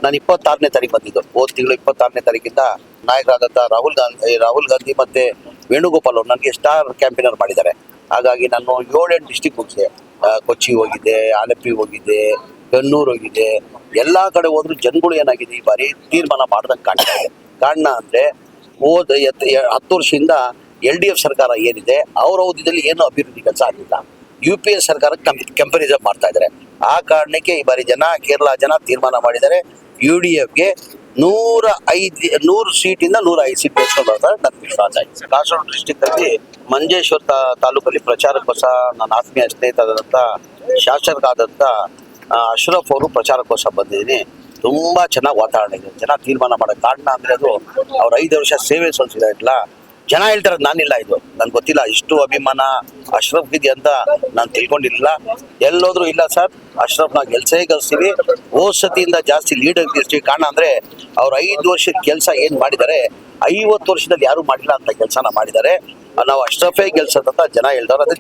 ನಾನು 26ನೇ ತಾರೀಕು ಬಂದಿದ್ದು, ಹೋದ ತಿಂಗಳು 26ನೇ ತಾರೀಕಿಂದ ನಾಯಕರಾದಂಥ ರಾಹುಲ್ ಗಾಂಧಿ ಮತ್ತೆ ವೇಣುಗೋಪಾಲ್ ಅವರು ನನಗೆ ಸ್ಟಾರ್ ಕ್ಯಾಂಪೇನರ್ ಮಾಡಿದ್ದಾರೆ. ಹಾಗಾಗಿ ನಾನು 7-8 ಡಿಸ್ಟಿಕ್ ಹೋಗಿದೆ. ಕೊಚ್ಚಿ ಹೋಗಿದ್ದೆ, ಆಲಪ್ಪಿ ಹೋಗಿದ್ದೆ, ಕಣ್ಣೂರು ಹೋಗಿದೆ. ಎಲ್ಲಾ ಕಡೆ ಹೋದ್ರು ಜನಗಳು ಏನಾಗಿದೆ ಈ ಬಾರಿ ತೀರ್ಮಾನ ಮಾಡ್ದಂಗೆ ಕಾಣ್ತಾ ಇದೆ. ಕಾರಣ ಅಂದ್ರೆ ಹೋದ 10 ವರ್ಷದಿಂದ LDF ಸರ್ಕಾರ ಏನಿದೆ ಅವ್ರ ಅವಧಿಯಲ್ಲಿ ಏನು ಅಭಿವೃದ್ಧಿ ಕೆಲಸ ಆಗಿಲ್ಲ. UPA ಸರ್ಕಾರ ಕಂಪ್ಯಾರಿಸನ್ ಮಾಡ್ತಾ ಇದ್ದಾರೆ. ಆ ಕಾರಣಕ್ಕೆ ಈ ಬಾರಿ ಕೇರಳ ಜನ ತೀರ್ಮಾನ ಮಾಡಿದ್ದಾರೆ, UDFಗೆ 100 ಸೀಟಿಂದ 105 ಸೀಟ್ ಗೆಲ್ಸ್ಕೊಂಡು ಬರ್ತಾರೆ. ನನ್ನ ವಿಶ್ವಾಸ ಆಯ್ತು. ಕಾಸರಗೋಡು ಡಿಸ್ಟಿಕ್ ಅಲ್ಲಿ ಮಂಜೇಶ್ವರ ತಾಲೂಕಲ್ಲಿ ಪ್ರಚಾರಕ್ಕೋಸ್ಕರ ನನ್ನ ಆತ್ಮೀಯ ಸ್ನೇಹಿತರಾದಂಥ ಶಾಸಕರಾದಂಥ ಅಶ್ರಫ್ ಅವರು ಪ್ರಚಾರಕ್ಕೋಸ್ಕರ ಬಂದಿದ್ದೀನಿ. ತುಂಬಾ ಚೆನ್ನಾಗಿ ವಾತಾವರಣ ಇದೆ. ಜನ ತೀರ್ಮಾನ ಮಾಡೋ ಕಾರಣ ಅಂದ್ರೆ ಅದು ಅವ್ರ 5 ವರ್ಷ ಸೇವೆ ಸಲ್ಲಿಸಿಲ್ಲ. ಜನ ಹೇಳ್ತಾರೆ ನಾನಿಲ್ಲ, ಇದು ನನ್ಗೆ ಗೊತ್ತಿಲ್ಲ, ಇಷ್ಟು ಅಭಿಮಾನ ಅಶ್ರಫ್ ಇದೆ ಅಂತ ನಾನು ತಿಳ್ಕೊಂಡಿರಲಿಲ್ಲ. ಎಲ್ಲೋದ್ರು ಇಲ್ಲ ಸರ್, ಅಶ್ರಫ್ನ ಗೆಲ್ಸ್ತೀವಿ, ಹೋದ ಸತಿಯಿಂದ ಜಾಸ್ತಿ ಲೀಡರ್ ಗೆಲ್ಸ್ತೀವಿ. ಕಾರಣ ಅಂದ್ರೆ ಅವ್ರ 5 ವರ್ಷದ ಕೆಲಸ ಏನ್ ಮಾಡಿದ್ದಾರೆ 50 ವರ್ಷದಲ್ಲಿ ಯಾರು ಮಾಡಿಲ್ಲ ಅಂತ ಕೆಲಸನ ಮಾಡಿದ್ದಾರೆ. ನಾವು ಅಶ್ರಫೇ ಗೆಲ್ಸದಂತ ಜನ ಹೇಳ್ದವ್ರು. ಅದೇ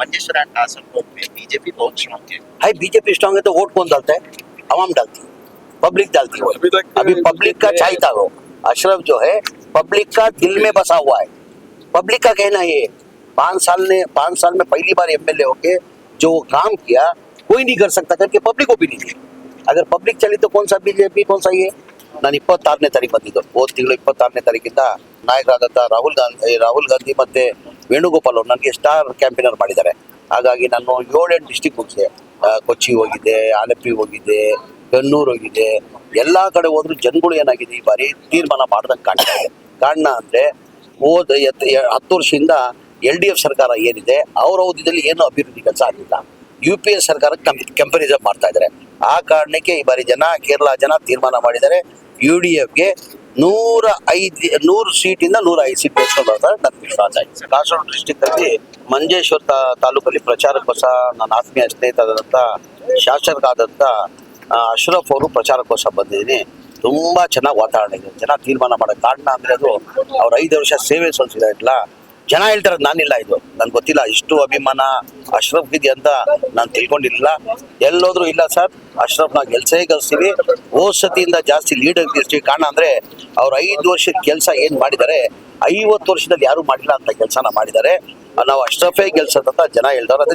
बीजेपी बहुत स्ट्रांग है। हाई बीजेपी स्ट्रांग है तो वोट कौन डालता है? आवाम डालती है, पब्लिक डालती है। अभी पब्लिक का चाहता हो अशरफ जो है, पब्लिक का दिल में बसा हुआ है। पब्लिक का कहना ये 5 साल में पहली बार MLA होके जो काम किया कोई नहीं कर सकता करके पब्लिक ओपिनियन है। अगर पब्लिक चली तो कौन सा बीजेपी, कौन सा ये। ನಾನು 26ನೇ ತಾರೀಕು ಬಂದಿದ್ದು, ಹೋದ ತಿಂಗಳು 26ನೇ ತಾರೀಕಿಂದ ನಾಯಕರಾದಂಥ ರಾಹುಲ್ ಗಾಂಧಿ ಮತ್ತೆ ವೇಣುಗೋಪಾಲ್ ಅವರು ನನಗೆ ಸ್ಟಾರ್ ಕ್ಯಾಂಪೇನರ್ ಮಾಡಿದ್ದಾರೆ. ಹಾಗಾಗಿ ನಾನು 7-8 ಡಿಸ್ಟಿಕ್ ಹೋಗಿದೆ. ಕೊಚ್ಚಿ ಹೋಗಿದ್ದೆ, ಆಲಪ್ಪಿ ಹೋಗಿದ್ದೆ, ಕಣ್ಣೂರು ಹೋಗಿದೆ. ಎಲ್ಲಾ ಕಡೆ ಹೋದ್ರು ಜನಗಳು ಏನಾಗಿದೆ ಈ ಬಾರಿ ತೀರ್ಮಾನ ಮಾಡ್ದಂಗೆ ಕಾಣ್ತಾ ಇದೆ. ಕಾರಣ ಅಂದ್ರೆ ಹೋದ 10 ವರ್ಷದಿಂದ LDF ಸರ್ಕಾರ ಏನಿದೆ ಅವ್ರ ಅವಧಿಯಲ್ಲಿ ಏನು ಅಭಿವೃದ್ಧಿ ಕೆಲಸ ಆಗಿಲ್ಲ. UPA ಸರ್ಕಾರ ಕಂಪ್ಯಾರಿಸನ್ ಮಾಡ್ತಾ ಇದ್ದಾರೆ. ಆ ಕಾರಣಕ್ಕೆ ಈ ಬಾರಿ ಕೇರಳ ಜನ ತೀರ್ಮಾನ ಮಾಡಿದ್ದಾರೆ, UDFಗೆ 100 ಸೀಟಿಂದ 105 ಸೀಟ್ ಗೆಲ್ಸ್ಕೊಂಡು ಬರ್ತಾರೆ. ನನ್ನ ವಿಶ್ವಾಸ ಆಯ್ತು. ಕಾಸರಗೋಡು ಡಿಸ್ಟಿಕ್ ಅಲ್ಲಿ ಮಂಜೇಶ್ವರ ತಾಲೂಕಲ್ಲಿ ಪ್ರಚಾರಕ್ಕೋಸ್ಕರ ನನ್ನ ಆತ್ಮೀಯ ಸ್ನೇಹಿತರಾದಂಥ ಶಾಸಕರಾದಂಥ ಅಶ್ರಫ್ ಅವರು ಪ್ರಚಾರಕ್ಕೋಸ್ಕರ ಬಂದಿದ್ದೀನಿ. ತುಂಬಾ ಚೆನ್ನಾಗಿ ವಾತಾವರಣ ಇದೆ. ಜನ ತೀರ್ಮಾನ ಮಾಡೋ ಕಾರಣ ಅಂದ್ರೆ ಅದು ಅವ್ರ 5 ವರ್ಷ ಸೇವೆ ಸಲ್ಲಿಸಿಲ್ಲ. ಜನ ಹೇಳ್ತಾರೆ ನಾನಿಲ್ಲ, ಇದು ನನ್ಗೆ ಗೊತ್ತಿಲ್ಲ, ಇಷ್ಟು ಅಭಿಮಾನ ಅಶ್ರಫ್ ಇದೆ ಅಂತ ನಾನು ತಿಳ್ಕೊಂಡಿರಲಿಲ್ಲ. ಎಲ್ಲೋದ್ರು ಇಲ್ಲ ಸರ್, ಅಶ್ರಫ್ನ ಗೆಲ್ಸ್ತೀವಿ, ಹೋದ ಸತಿಯಿಂದ ಜಾಸ್ತಿ ಲೀಡರ್ ಗೆಲ್ಸ್ತೀವಿ. ಕಾರಣ ಅಂದ್ರೆ ಅವ್ರ 5 ವರ್ಷದ ಕೆಲಸ ಏನ್ ಮಾಡಿದ್ದಾರೆ 50 ವರ್ಷದಲ್ಲಿ ಯಾರು ಮಾಡಿಲ್ಲ ಅಂತ ಕೆಲಸನ ಮಾಡಿದ್ದಾರೆ. ನಾವು ಅಶ್ರಫೇ ಗೆಲ್ಸದಂತ ಜನ ಹೇಳ್ದವ್ರು. ಅದೇ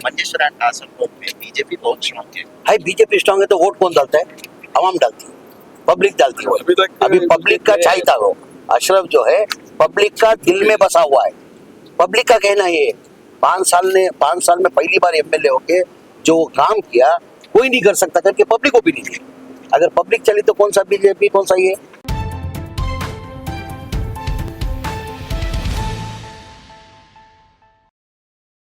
बीजेपी बहुत स्ट्रांग है। हाई बीजेपी स्ट्रांग है तो वोट कौन डालता है? आवाम डालती है, पब्लिक डालती है। अभी पब्लिक का चाहता हो अशरफ जो है, पब्लिक का दिल में बसा हुआ है। पब्लिक का कहना ये 5 साल में पहली बार MLA होके जो काम किया कोई नहीं कर सकता करके पब्लिक ओपिनियन है। अगर पब्लिक चली तो कौन सा बीजेपी, कौन सा ये।